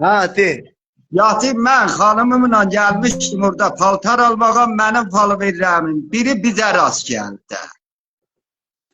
Ha de. Yatıb mən xanımımla gəlmişdim orada paltar almağa, mənim falverlərimin biri bizə rast gəldi.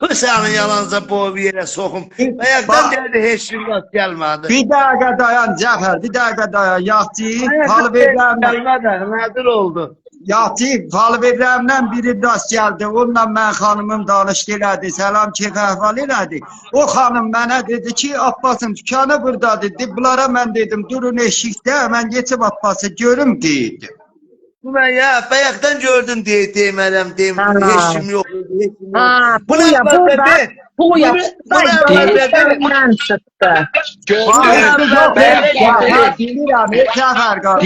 Bu senin yalanca boy bir yere sokum. Ayaktan geldi hiç kim rast gelmedi. Bir dəqiqə dayan Cəfər, bir dəqiqə dayan. Yatıb Ayaktan gelmedi. Nedir oldu? Yatıb falverlərimdən biri rast gəldi. Onunla mən xanımım danışdı elədi, salam keyf əhval elədi. O xanım mənə dedi ki, Abbasın dükkanı burada dedi. Bunlara mən dedim, durun eşikdə, mən geçib Abbası görüm deyildim. Bu ben ya ayaktan gördüm diye demelem diyeyim. Hiç kim yok. Ha, Bu ne buya, var burada, dedi? buya, Ben çıktı. Bilirəm, ne səfər qardaş.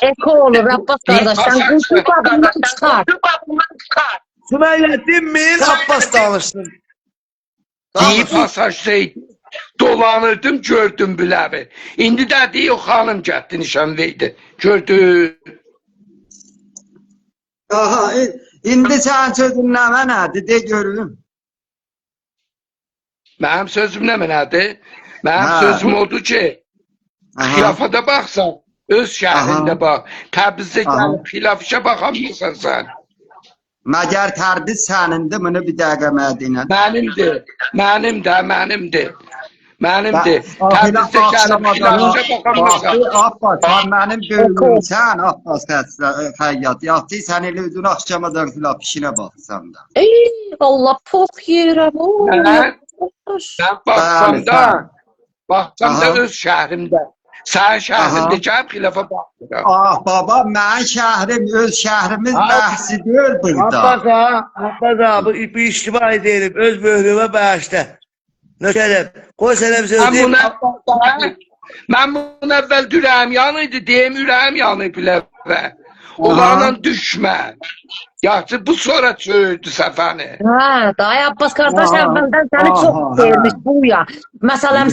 Eko olur, Abbas kardeş, sen kurtul kabından çıkar. Sümeylettin mi? Abbas danıştın. İyi pasajda dolanırdım, gördüm biləvi. İndi də deyir, o xanım gəldi, nişan verdi. Gördü. Aha, indi sən sözün nə mənədir, de görüm. Mənim sözüm nə mənədir? Mənim sözüm odur ki, xilafada baxsan, öz şəhrində bax. Təbrizdə gəlib xilafışa baxamıyorsan sən. Məgər tərbiz sənindir, bunu bir dəqiqə mədinə. Mənimdir, mənimdir. Təbrizdə gəlib xilafışa baxamıyorsan. Abbas, sən mənim böyümsən, Abbas Xəyyat. Yaxçı, sən elə özün axşamadan xilaf işinə baxsan da. Ey Allah, pok yerəm. Mən baxsam da öz şəhrimdə. Sən şəhrində gəlib xilafa baxmıram. Ah baba, mən şəhrim, öz şəhrimiz bəhsi deyil burada. Abbas abi, bu iştiba edelim. Öz böhrüme bağışla. Nökərim, qoy sənə bir söz deyim. Mən bunun əvvəl ürəyim yanıydı, deyim ürəyim yanıydı biləvə. Onlarla düşmə. Yaxşı, bu sonra çöydü səfəni. Ha, day Abbas kardeş evvelden seni çok sevmiş buya. Mesela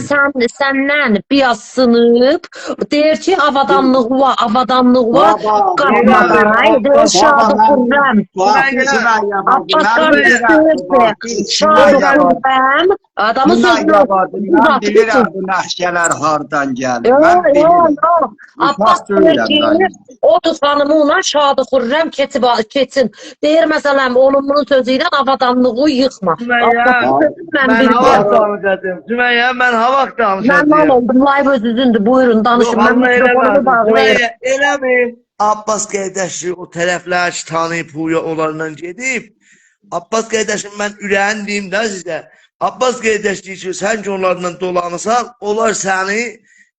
senden biraz sınıp der ki avadanlık var, kalmadan. Haydi şadı kurrem. Abbas kardeş derse şadı kurrem. Adamın sözünü mən bilirəm bu nəşkələr hardan gəlir. Mən bilirəm. Abbas der ki o tutanımına şadı kurrem keçin. Deyir məsələn, onun bunun sözüyle avadanlığı yıkma. Ben hava danışadım. Sümeyye, ben hava danışadım. Ben mal oldum, live özüzündür. Buyurun, danışın. Ben mikrofonumu bağlayayım. Elə mi? Abbas qardaşı o tərəflər ki, tanıyıb huya onlarla gedib. Abbas qardaşım, mən ürəyin deyim də sizə. Abbas qardaş deyir ki, sən ki onlarla dolanırsan, onlar səni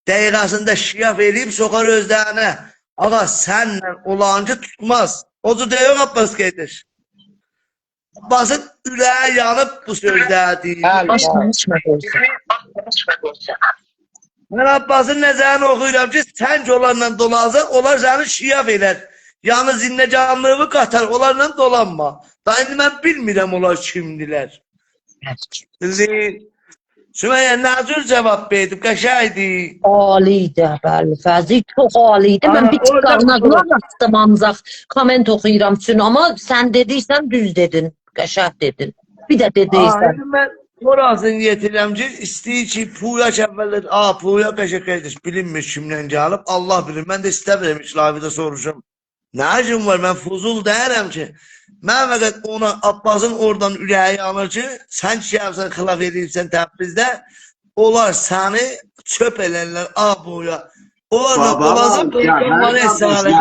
dəqiqəsində şiyaf edib soxar özlərinə. Ağa, sənlə olancı tutmaz. Odur deyir Abbas qardaş. Abbasın ürəyi yanıb bu sözlər deyir. Mən Abbasın nəzərini oxuyuram ki, sən ki onlarla dolansan, onlar səni şiyaf edər. Yani zinnecanlığımı qatar, onlarla dolanma. Da indi mən bilmirəm onlar kimdilər. Sümeyye nəcür cavab verdim, qəşəydi. Aliydi, bəli, Fəzi, çox aliydi. Mən bir çıxarnaqlar rastım ancaq komment oxuyuram üçün, amma sən dediysən düz dedin, qəşəh dedin. Bir də dediysən. Mən orasını yetirəm ki, istəyir ki, Puya kəvvəllər, Puya qəşəh qardaş, bilinmiş kimdən gəlib, Allah bilir. Mən də istəmirəm hiç lavida soruşum. Nə acım var, mən fuzul deyərəm ki, mən fəqət ona Abbasın oradan ürəyi yanır ki, sən ki gəlsən, xilaf edilsən Təbrizdə, onlar səni çöp elərlər Puya. Oradan olacaq, onları istəməli.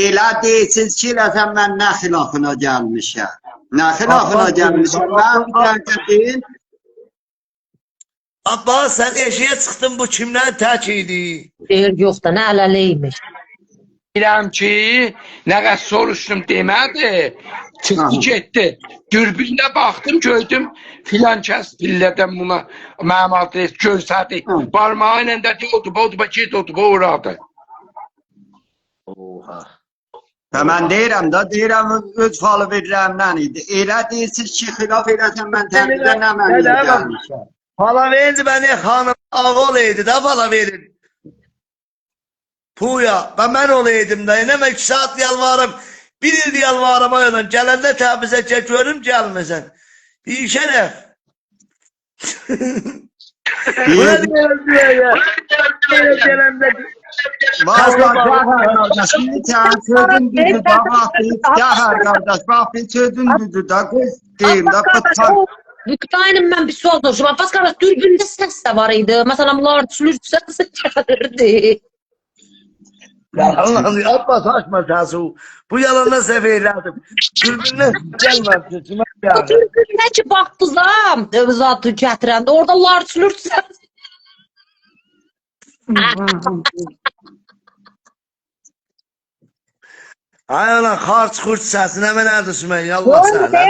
Elə deyirsiniz ki, sən mən nə xilafına gəlmişəm. Nə xilafına gəlmişəm, mən bir dəqiqə deyil. Abbas, sən eşiyə çıxdın, bu kimdən tək idi? Deyir, yox da, nə ələliymiş. Bilirəm ki, nə qəs soruşdum demədi, çıxdı getdi. Dürbünlə baxdım, gördüm, filan kəs pillədən buna mənim adres görsədi. Barmağı ilə də otuba, get otuba uğradı. Oha. Mən deyirəm da, deyirəm öz falı verirəmdən idi. Elə deyirsiniz ki, xilaf eləsən mən Təbrizdə nə mənə gəlmişəm. Fala verdi bəni, xanım ağol idi da fala verin. Puya, ben olaydım da, ne 2 saat yalvarım, 1 il yalvarım ayılan, gelende Təbrizə görüm gelmesen. Bir şeref. Buna deyirəm Sümeyye. Gələndə Vallahi Cahar kardeş, bir tane sözün düzü da Cahar kardeş, bak bir sözün düzü da kız diyeyim da Victor'un ben bir sual soracağım. Abbas kardeş dürbünde ses de var idi. Mesela Lord Flürt sesi gelirdi. Allah'ım Abbas açma Casu. Bu yalanla seferlerdim. Dürbünle gelmezdi. O dürbünde ki baktızam. Zatı gətirəndə orada Lord Flürt sesi. Ay ana xarç xurç səsine mən nədir Sümeyye Allah sənə.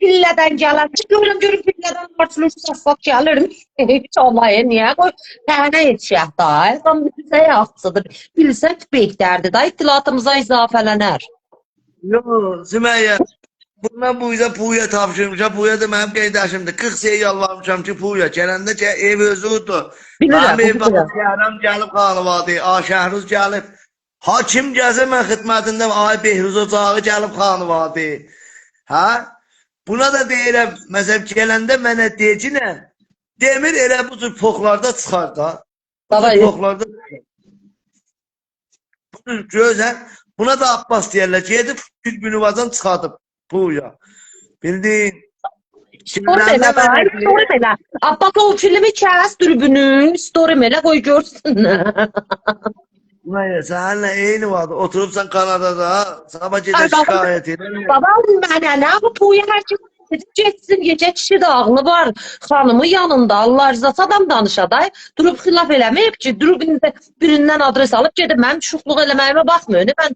Pillədən gələr. Görüm pillədən Lord Flürt sesi gəlirmiş. Hiç olmayı niye koy? Tənə yetişək da. Tam bizə yaxşıdır. Bilsək behdərdir da. İttilatımıza izafələnər. Yo Sümeyye. Bundan bu yüzden Puya tapşırmışam. Puya da benim qeydaşımdır. 40 sene yalvarmışam ki Puya. Gələndə ki ev özü oldu. Bilirəm, Benim ev bilirəm. bakıyorum gəlib xanıvadı. Şəhruz gəlib. Hakim gəzə mən xidmətində ay Behruz ocağı gəlib xanıvadı. Ha? Buna da deyirəm, məsələn gələndə mənə decinə, demir elə bu cür poxlarda çıxar da. Bu Baba, cür poxlarda çıxar. Bu cür gözəl. Buna da Abbas deyərlər. Gedib Gülbünüvadan çıxadıb Puya. Bildin? Story elə da, story elə. Abbas o filmi kəs dürbünü, story elə qoy görsün. Səninlə eyni vardı. Oturubsan Kanadada, sabah gecə şikayət edir. Babam mənə nə bu Puya hər kim getsin, gecə kişi də ağlı var. Xanımı yanında, Allah rızası adam danışaday. Durub xilaf eləməyib ki, durub birindən adres alıb gedib mənim şuxluq eləməyimə baxmıyor. Mən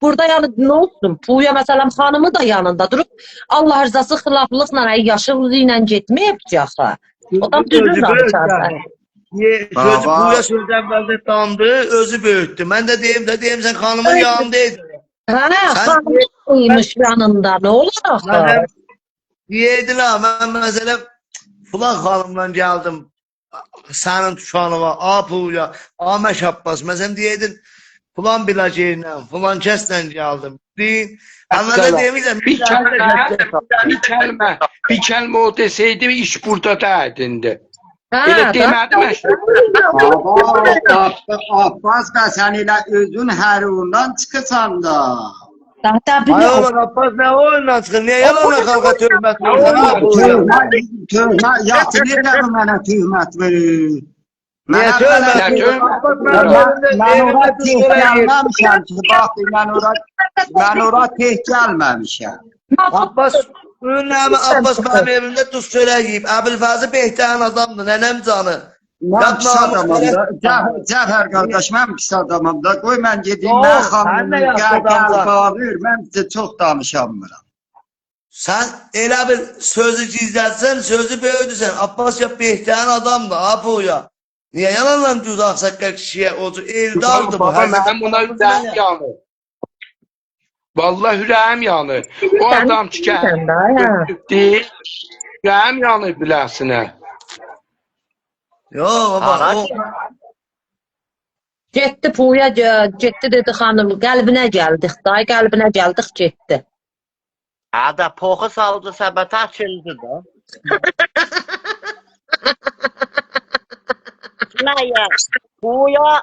burada yəni nə olsun? Puya məsələn xanımı da yanında durub Allah rızası xilaflıqla yaşıl ilə getməyib ki axı. Adam düzgün danışar. Sözü Puya sözdən bəzdə dandı, özü böyütdü. Mən də deyim sən xanımın yanındaydın. Hə, xanımıymış yanında, nə olur axı? Deyirdin ha, mən məsələn filan xanımla gəldim. Sənin tuşanı var, Puya, Məş Abbas. Məsələn deyirdin filan bilacəyinlə, filan kəslə gəldim. Deyin. Əvvəldə demişəm. Bir kəlmə o deseydi iş burada da edindi. Elə demədim Abbas da sen ile özün her uğurdan çıkırsan da. Ay oğlum Abbas ne oyundan çıxır? Niye yalanla xalqa töhmət verirsən? Yatırır da bu mənə töhmət verir. Niye töhmət verir? Mən ora teh gəlməmişəm ki, bax, mən ora teh gəlməmişəm. Abbas, Abbas benim evimde tuz çörək yiyib. Əbilfəzi Behtərin adamdır, nənəm canı. Mən pis adamım da. Cəfər qardaş, mən pis adamım da. Qoy mən gedim, mən xanımı gəl bağır, mən sizə çox danışamıram. Sen elə bir sözü gizlətsən, sözü böyüdürsən. Abbas ya Behtərin adamdır, Puya. Niye yalanla düz ağsaqqal kişiyə ocu? Eldardır bu. Mən buna ürəyim yanır. Vallahi ürəyim yanır. O adam ki deyil, ürəyim yanır biləsinə. Yo baba, o... Getdi Puya, getdi dedi xanım, qəlbinə gəldik, day qəlbinə gəldik, getdi. Ada poxu saldı səbətə açıldı da. Nəyə? Puya,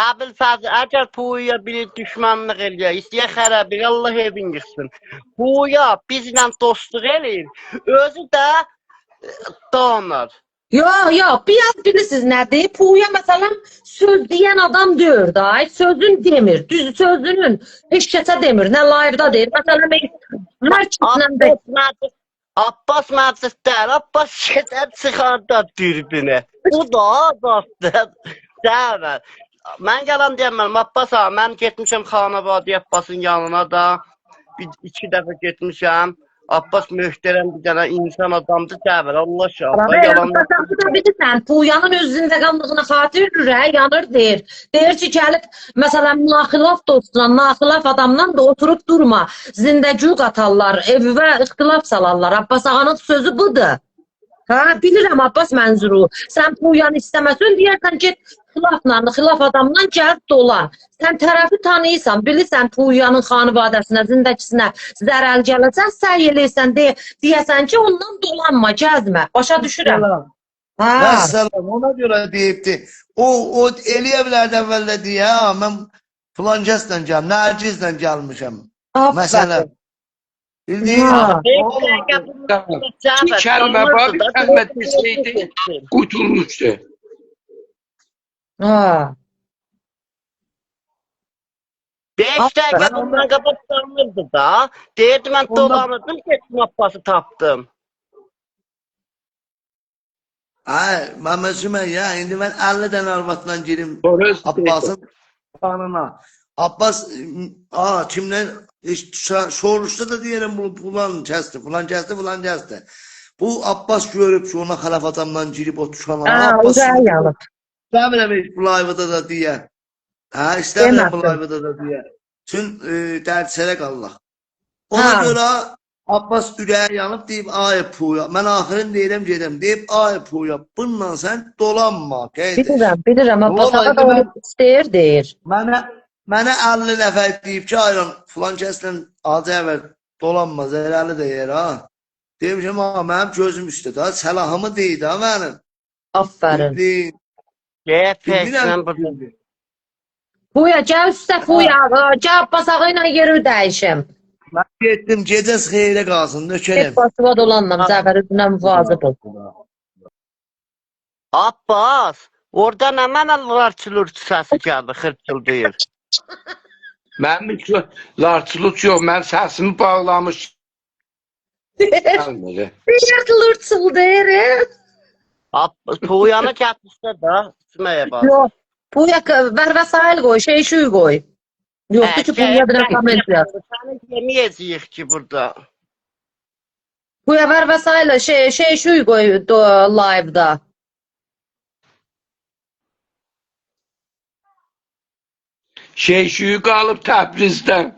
Əbilfəzi, əgər Puya bir düşmanlıq eləyək, istəyə xərəbir, Allah evin yıxsın. Puya bizlə dostluq eləyir, özü də donur. Yo, biraz bilirsiniz nədir? Puya məsələn söz deyən adam deyir da, sözün demir, düz sözünün heç kəsə demir, nə live-da deyir. Məsələn, Abbas məclislər, Abbas gedər çıxarda dürbünə. Bu da azaddır. Dəvə. Mən gələn deyəməm, Abbas ağa, mən getmişəm Xanabadi Abbasın yanına da. İki dəfə getmişəm. Abbas möhtərəm bir dənə insan adamdır, dəvər, Allah şahı. Bilirsən, Puyanın öz zindəqanlığına xatir ürəyi yanır deyir. Deyir ki, gəlib, məsələn, naxilaf dostla, naxilaf adamdan da oturub durma. Zindəgü qatarlar, evvə ixtilaf salarlar. Abbas ağanın sözü budur. Ha, bilirəm Abbas Mənzuru. Sən Puyanı istəməsən, deyərsən get xilafla, xilaf adamla gəl dolan. Sən tərəfi tanıyırsan, bilirsən Puyanın xanivadəsinə, zindəkisinə zərər gələcək, səy eləyirsən, deyəsən ki, ondan dolanma, gəzmə. Başa düşürəm. Ha. Vəssalam, ona görə deyibdi. O eləyə bilər də əvvəldə deyə, mən filancəslə gəlmişəm, Nərgizlə gəlmişəm. Məsələn. Bildiyin? Ha. İki kəlmə var, bir kəlmə deseydi, qutulmuşdu. Ha. 5 dəqiqə bundan qabaq sanırdı da. Deyirdi mən dolanırdım, getdim Abbası tapdım. Ay, Məmmədcimə ya, indi mən 50 dənə arvatla girim Abbasın kanına. Abbas, kimdən soruşdu da deyirəm, bu filan kəsdi. Bu Abbas görüb ki, ona xələf adamdan girib o tuşana. Ha, o da yanıb. İstəmirəm heç bu layvada da deyə. İstəmirəm bu layvada da deyə. Çünki dərsərə qalaq. Ona görə Abbas ürəyə yanıb deyib, ay Puya, mən axirin deyirəm gedəm, deyib, ay Puya, bununla sən dolanma, qeydir. Bilirəm, Abbas ağa da onu istəyir, deyir. Mənə 50 nəfər deyib ki, ayran, filan kəslə acı əvvəl dolanma, zərəli deyir, ha. Demişəm, mənim gözüm üstə da, səlahımı deyir ha mənim. Aferin. Mən burada. Puya, gəl üstə Puya, gəl Abbas ağa ilə yeri dəyişim. Mən getdim, gecəs xeyrə qalsın, nökərəm. Tek basıva dolanmam, Zəfər üzrünə müvazib ol. Abbas, orada nə mənə larçılırçı səsi gəldi, xırçıldayır. Mənim heç larçılıq yox, mən səsimi bağlamış. Yırtılırçıl deyir. Puyanı kətmişdə da, Sümeyyə bak. Yox, Puya ver vəsail qoy, şey qoy. Yoxdur ki, Puya bir komment yaz. Səni yeməyəcəyik ki burada. Puya ver vəsail, şey qoy live-da. Şeyşüyü qalıb Təbrizdən.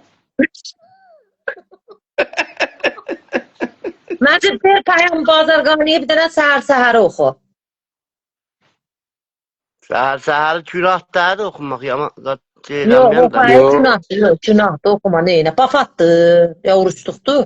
Məcid bir Pəyam Bazarqaniyə bir dənə səhər oxu. Səhər günahdadır oxumaq. Yox, o Pəyam günahdır oxuma, neyinə? Bafatdır, ya oruçluqdur.